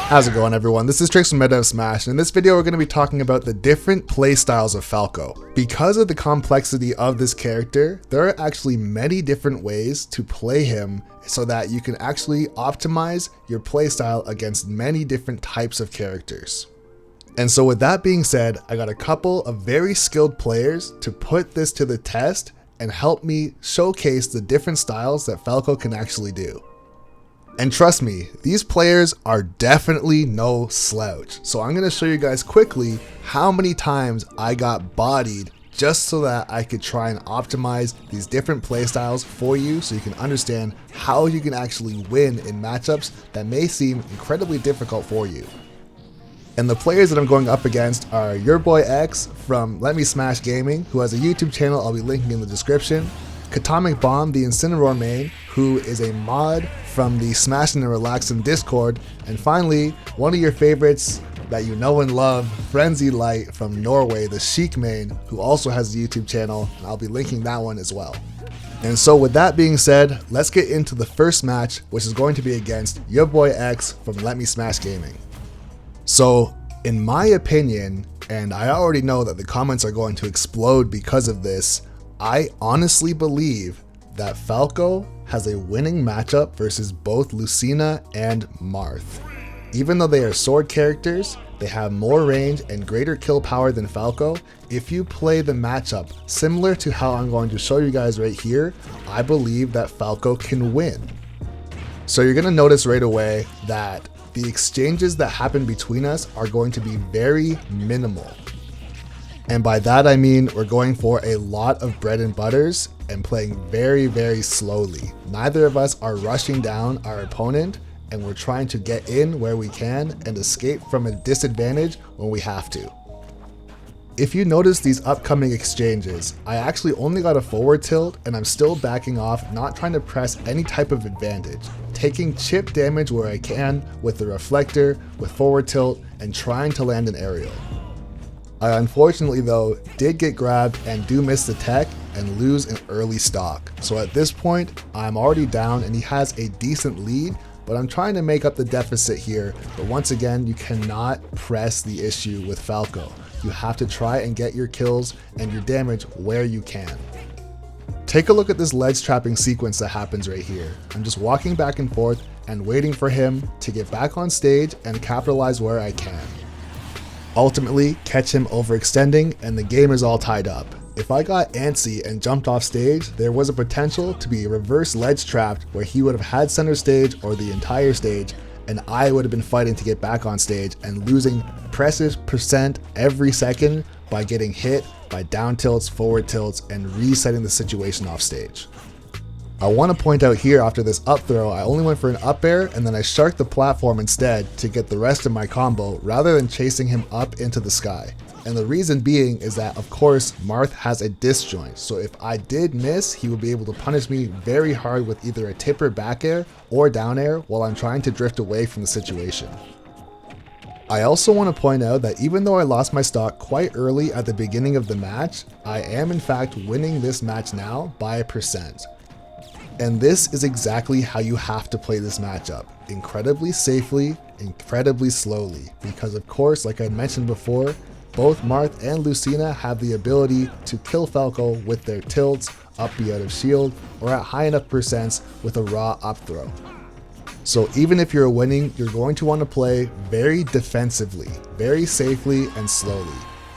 How's it going, everyone? This is Trixx from Meta of Smash, and in this video we're going to be talking about the different playstyles of Falco. Because of the complexity of this character, there are actually many different ways to play him so that you can actually optimize your playstyle against many different types of characters. And so with that being said, I got a couple of very skilled players to put this to the test and help me showcase the different styles that Falco can actually do. And trust me, these players are definitely no slouch. So I'm going to show you guys quickly how many times I got bodied just so that I could try and optimize these different playstyles for you so you can understand how you can actually win in matchups that may seem incredibly difficult for you. And the players that I'm going up against are YuhBoyX from Let Me Smash Gaming, who has a YouTube channel I'll be linking in the description. Atomic Bomb, the Incineroar main, who is a mod from the Smashing and Relaxing Discord. And finally, one of your favorites that you know and love, Frenzy Light from Norway, the Sheik main, who also has a YouTube channel, and I'll be linking that one as well. And so with that being said, let's get into the first match, which is going to be against YuhBoyX from Let Me Smash Gaming. So, in my opinion, and I already know that the comments are going to explode because of this, I honestly believe that Falco has a winning matchup versus both Lucina and Marth. Even though they are sword characters, they have more range and greater kill power than Falco. If you play the matchup similar to how I'm going to show you guys right here, I believe that Falco can win. So you're going to notice right away that the exchanges that happen between us are going to be very minimal. And by that I mean we're going for a lot of bread and butters and playing very, very slowly. Neither of us are rushing down our opponent, and we're trying to get in where we can and escape from a disadvantage when we have to. If you notice these upcoming exchanges, I actually only got a forward tilt and I'm still backing off, not trying to press any type of advantage, taking chip damage where I can with the reflector, with forward tilt, and trying to land an aerial. I unfortunately though did get grabbed and do miss the tech and lose an early stock. So at this point I'm already down and he has a decent lead, but I'm trying to make up the deficit here. But once again, you cannot press the issue with Falco. You have to try and get your kills and your damage where you can. Take a look at this ledge trapping sequence that happens right here. I'm just walking back and forth and waiting for him to get back on stage and capitalize where I can. Ultimately, catch him overextending and the game is all tied up. If I got antsy and jumped off stage, there was a potential to be reverse ledge trapped where he would have had center stage or the entire stage, and I would have been fighting to get back on stage and losing precious percent every second by getting hit by down tilts, forward tilts, and resetting the situation off stage. I want to point out here, after this up throw, I only went for an up air and then I sharked the platform instead to get the rest of my combo rather than chasing him up into the sky. And the reason being is that, of course, Marth has a disjoint, so if I did miss, he would be able to punish me very hard with either a tipper back air or down air while I'm trying to drift away from the situation. I also want to point out that even though I lost my stock quite early at the beginning of the match, I am in fact winning this match now by 1%. And this is exactly how you have to play this matchup. Incredibly safely, incredibly slowly. Because of course, like I mentioned before, both Marth and Lucina have the ability to kill Falco with their tilts, up B out of shield, or at high enough percents with a raw up throw. So even if you're winning, you're going to want to play very defensively, very safely and slowly.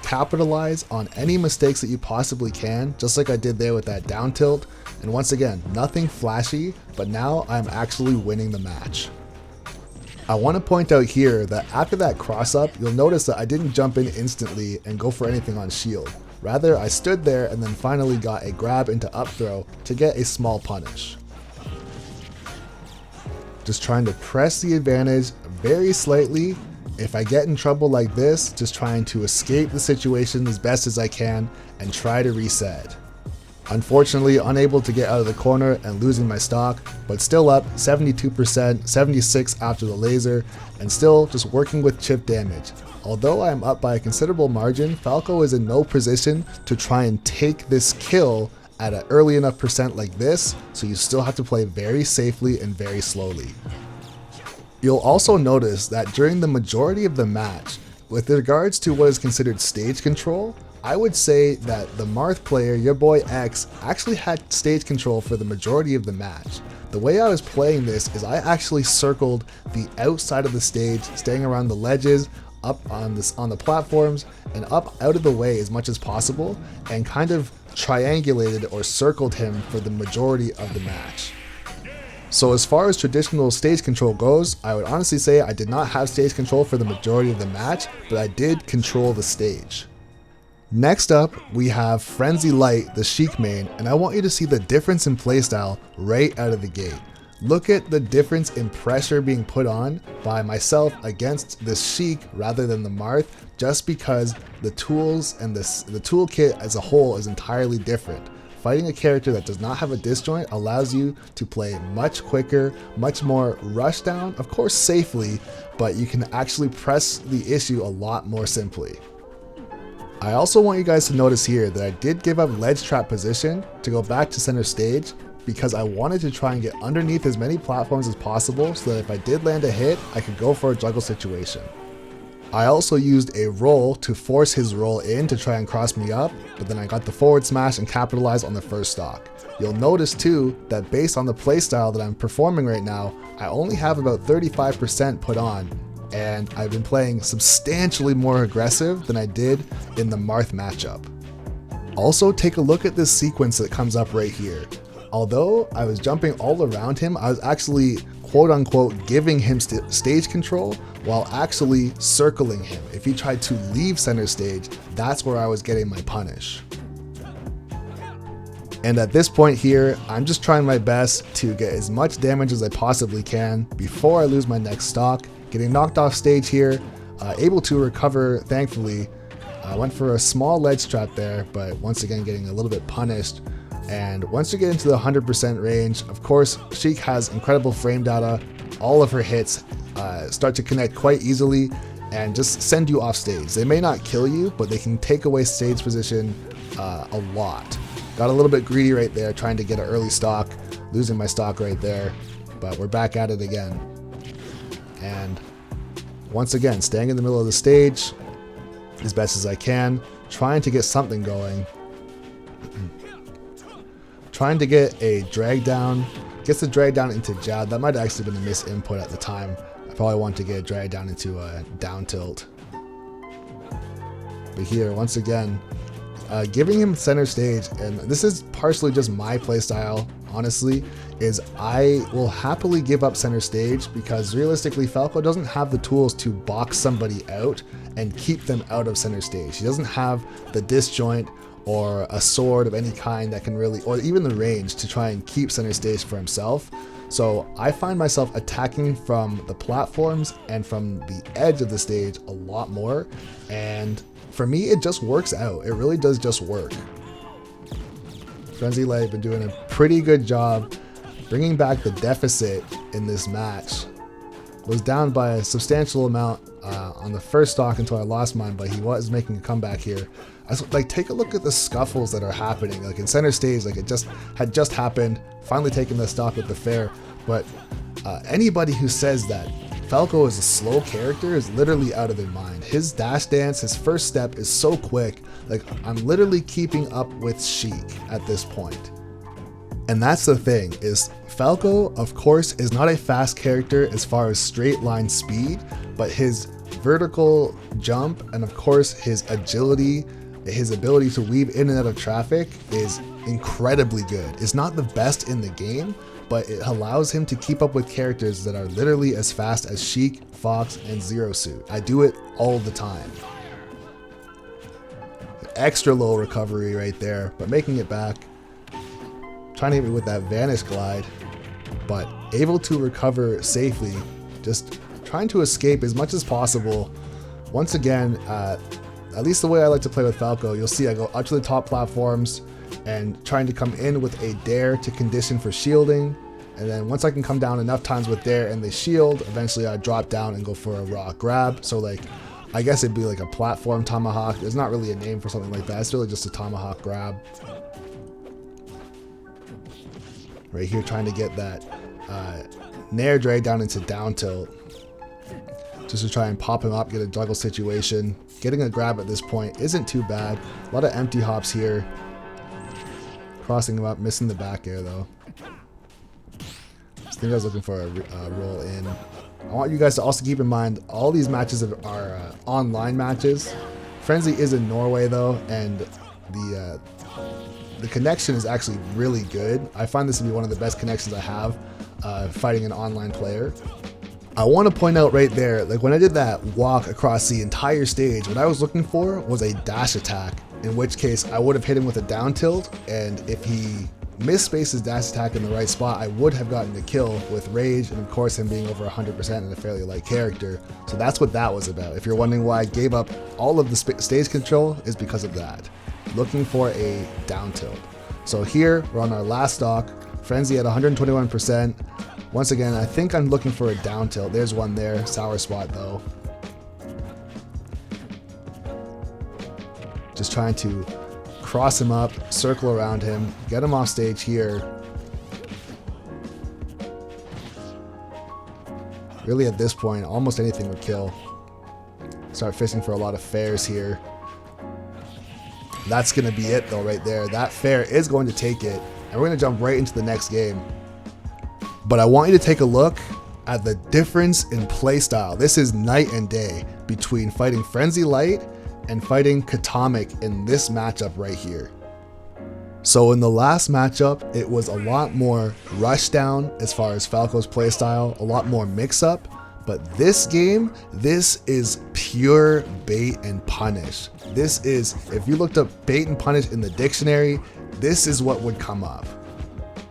Capitalize on any mistakes that you possibly can, just like I did there with that down tilt. And once again, nothing flashy, but now I'm actually winning the match. I want to point out here that after that cross up, you'll notice that I didn't jump in instantly and go for anything on shield. Rather, I stood there and then finally got a grab into up throw to get a small punish. Just trying to press the advantage very slightly. If I get in trouble like this, just trying to escape the situation as best as I can and try to reset. Unfortunately, unable to get out of the corner and losing my stock, but still up 72%, 76 after the laser, and still just working with chip damage. Although I am up by a considerable margin, Falco is in no position to try and take this kill at an early enough percent like this, so you still have to play very safely and very slowly. You'll also notice that during the majority of the match, with regards to what is considered stage control, I would say that the Marth player, YuhBoyX, actually had stage control for the majority of the match. The way I was playing this is I actually circled the outside of the stage, staying around the ledges, up on the platforms, and up out of the way as much as possible, and kind of triangulated or circled him for the majority of the match. So as far as traditional stage control goes, I would honestly say I did not have stage control for the majority of the match, but I did control the stage. Next up, we have Frenzy Light, the Sheik main, and I want you to see the difference in playstyle right out of the gate. Look at the difference in pressure being put on by myself against the Sheik rather than the Marth, just because the tools and the toolkit as a whole is entirely different. Fighting a character that does not have a disjoint allows you to play much quicker, much more rush down, of course safely, but you can actually press the issue a lot more simply. I also want you guys to notice here that I did give up ledge trap position to go back to center stage because I wanted to try and get underneath as many platforms as possible so that if I did land a hit, I could go for a juggle situation. I also used a roll to force his roll in to try and cross me up, but then I got the forward smash and capitalized on the first stock. You'll notice too that based on the playstyle that I'm performing right now, I only have about 35% put on, and I've been playing substantially more aggressive than I did in the Marth matchup. Also, take a look at this sequence that comes up right here. Although I was jumping all around him, I was actually quote unquote giving him stage control while actually circling him. If he tried to leave center stage, that's where I was getting my punish. And at this point here, I'm just trying my best to get as much damage as I possibly can before I lose my next stock. Getting knocked off stage here, able to recover thankfully. I went for a small ledge trap there, but once again getting a little bit punished. And once you get into the 100% range, of course, Sheik has incredible frame data. All of her hits start to connect quite easily and just send you off stage. They may not kill you, but they can take away stage position a lot. Got a little bit greedy right there, trying to get an early stock, losing my stock right there, but we're back at it again. And once again, staying in the middle of the stage as best as I can, trying to get something going. Trying to get a drag down, gets the drag down into jab. That might have actually been a misinput at the time. I probably want to get a drag down into a down tilt. But here, once again, giving him center stage, and this is partially just my playstyle, honestly, is I will happily give up center stage because realistically Falco doesn't have the tools to box somebody out and keep them out of center stage. He doesn't have the disjoint or a sword of any kind that can really, or even the range to try and keep center stage for himself. So I find myself attacking from the platforms and from the edge of the stage a lot more, and for me it just works out. It really does just work. Frenzy Light been doing a pretty good job bringing back the deficit in this match. Was down by a substantial amount on the first stock until I lost mine, but he was making a comeback here. Like, take a look at the scuffles that are happening. Like in center stage, like it had just happened. Finally taking the stock with the fair, but anybody who says that Falco is a slow character is literally out of their mind. His dash dance, his first step is so quick. Like, I'm literally keeping up with Sheik at this point. And that's the thing, is Falco, of course, is not a fast character as far as straight line speed, but his vertical jump and of course his agility, his ability to weave in and out of traffic is incredibly good. It's not the best in the game, but it allows him to keep up with characters that are literally as fast as Sheik, Fox, and Zero Suit. I do it all the time. Extra low recovery right there, but making it back. Trying to hit me with that Vanish Glide, but able to recover safely, just trying to escape as much as possible. Once again, at least the way I like to play with Falco, you'll see I go up to the top platforms and trying to come in with a dare to condition for shielding. And then once I can come down enough times with dare and they shield, eventually I drop down and go for a raw grab. So like, I guess it'd be like a platform tomahawk. There's not really a name for something like that. It's really just a tomahawk grab. Right here, trying to get that Nair drag down into down tilt. Just to try and pop him up, get a juggle situation. Getting a grab at this point isn't too bad. A lot of empty hops here. Crossing him up, missing the back air though. I think I was looking for a roll in. I want you guys to also keep in mind all these matches are online matches. Frenzy is in Norway though, and the connection is actually really good. I find this to be one of the best connections I have fighting an online player. I want to point out right there, like when I did that walk across the entire stage, what I was looking for was a dash attack, in which case I would have hit him with a down tilt, and if he misspaced his dash attack in the right spot, I would have gotten the kill with rage, and of course him being over 100% and a fairly light character. So that's what that was about. If you're wondering why I gave up all of the stage control, is because of that. Looking for a down tilt. So here, we're on our last stock, Frenzy at 121%. Once again, I think I'm looking for a down tilt. There's one there, sour spot though. Just trying to cross him up, circle around him, get him off stage here. Really at this point, almost anything would kill. Start fishing for a lot of fairs here. That's going to be it though right there. That fair is going to take it, and we're going to jump right into the next game. But I want you to take a look at the difference in playstyle. This is night and day between fighting Frenzy Light and fighting Katamic in this matchup right here. So in the last matchup, it was a lot more rush down as far as Falco's playstyle, a lot more mix up. But this game, this is pure bait and punish. This is, if you looked up bait and punish in the dictionary, this is what would come up.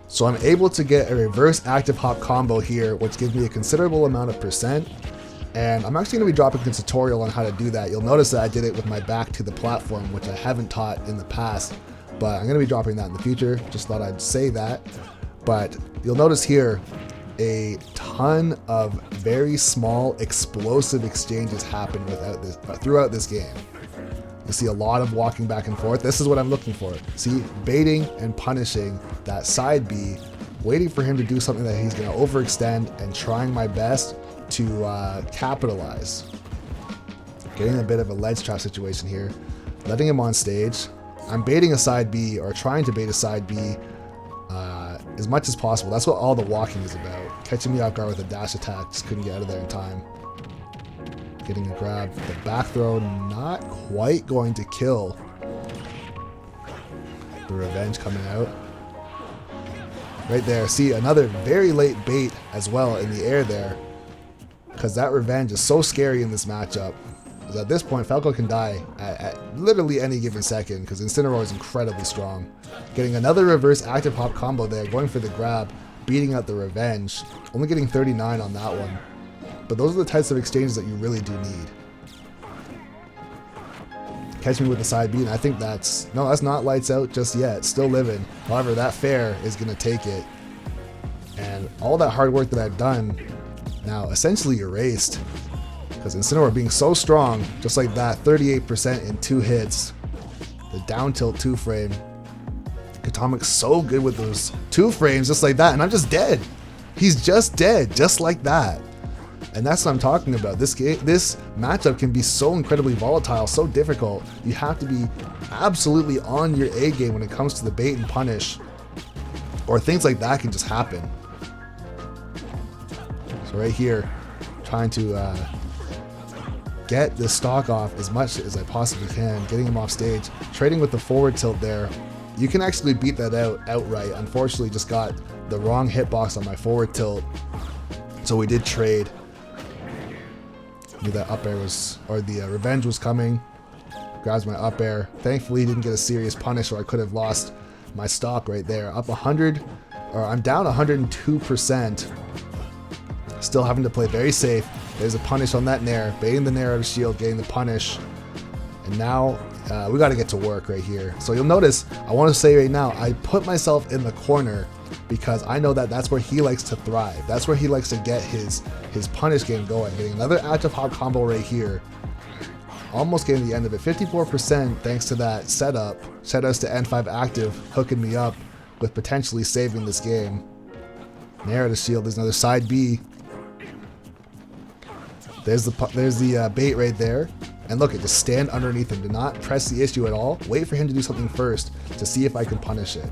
So I'm able to get a reverse active hop combo here, which gives me a considerable amount of percent. And I'm actually going to be dropping a tutorial on how to do that. You'll notice that I did it with my back to the platform, which I haven't taught in the past, but I'm going to be dropping that in the future. Just thought I'd say that. But you'll notice here a ton of very small explosive exchanges happen throughout this game. You see a lot of walking back and forth. This is what I'm looking for. See, baiting and punishing that side B, waiting for him to do something that he's going to overextend, and trying my best to capitalize. Getting a bit of a ledge trap situation here, letting him on stage. I'm baiting a side B, or trying to bait a side B as much as possible. That's what all the walking is about. Catching me off guard with a dash attack, just couldn't get out of there in time. Getting a grab. The back throw not quite going to kill. The revenge coming out. Right there. See, another very late bait as well in the air there. Because that revenge is so scary in this matchup. Because at this point, Falco can die at literally any given second, because Incineroar is incredibly strong. Getting another reverse active hop combo there, going for the grab, beating out the revenge. Only getting 39 on that one. But those are the types of exchanges that you really do need. Catch me with the side B, and I think that's not lights out just yet. Still living. However, that fair is going to take it. And all that hard work that I've done now essentially erased. Because Incineroar being so strong, just like that, 38% in 2 hits. The down tilt 2 frame. Katamic's so good with those 2 frames just like that, and I'm just dead. He's just dead, just like that. And that's what I'm talking about. This matchup can be so incredibly volatile, so difficult. You have to be absolutely on your A game when it comes to the bait and punish, or things like that can just happen. So right here, trying to get the stock off as much as I possibly can, getting him off stage, trading with the forward tilt there. You can actually beat that outright. Unfortunately, just got the wrong hitbox on my forward tilt, so we did trade. Knew that up air was, or the revenge was coming. Grabs my up air. Thankfully, he didn't get a serious punish, or I could have lost my stock right there. Up 100, or I'm down 102%. Still having to play very safe. There's a punish on that Nair, baiting the Nair out of shield, getting the punish, and now we got to get to work right here. So you'll notice, I want to say right now, I put myself in the corner because I know that that's where he likes to thrive. That's where he likes to get his punish game going. Getting another active hop combo right here. Almost getting the end of it. 54% thanks to that setup. Shoutouts to N5 Active hooking me up with potentially saving this game. Nair to shield. There's another side B. There's the bait right there. And look, just stand underneath him. Do not press the issue at all. Wait for him to do something first to see if I can punish it.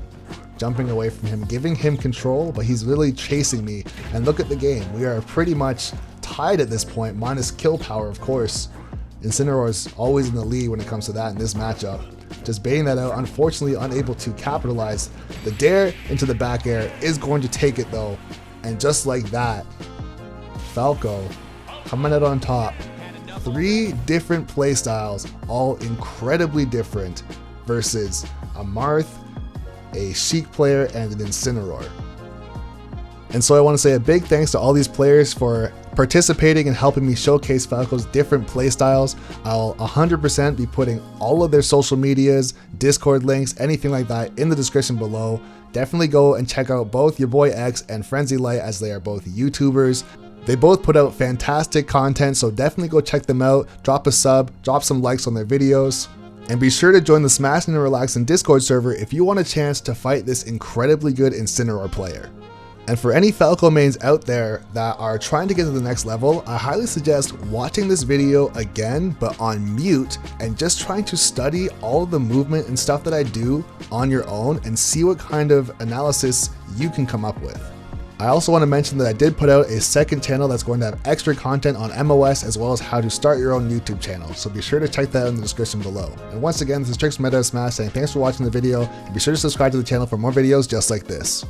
Jumping away from him, giving him control, but he's really chasing me. And look at the game. We are pretty much tied at this point, minus kill power, of course. Incineroar is always in the lead when it comes to that in this matchup. Just baiting that out, unfortunately unable to capitalize. The dare into the back air is going to take it though. And just like that, Falco coming out on top. 3 different playstyles, all incredibly different, versus a Marth, a Sheik player, and an Incineroar. And so I want to say a big thanks to all these players for participating and helping me showcase Falco's different playstyles. I'll 100% be putting all of their social medias, Discord links, anything like that in the description below. Definitely go and check out both YuhBoyX and Frenzy Light, as they are both YouTubers. They both put out fantastic content, so definitely go check them out. Drop a sub, drop some likes on their videos. And be sure to join the Smashing and Relaxing Discord server if you want a chance to fight this incredibly good Incineroar player. And for any Falco mains out there that are trying to get to the next level, I highly suggest watching this video again, but on mute, and just trying to study all of the movement and stuff that I do on your own and see what kind of analysis you can come up with. I also want to mention that I did put out a second channel that's going to have extra content on MOS, as well as how to start your own YouTube channel, so be sure to check that out in the description below. And once again, this is Trixx from Smash saying thanks for watching the video, and be sure to subscribe to the channel for more videos just like this.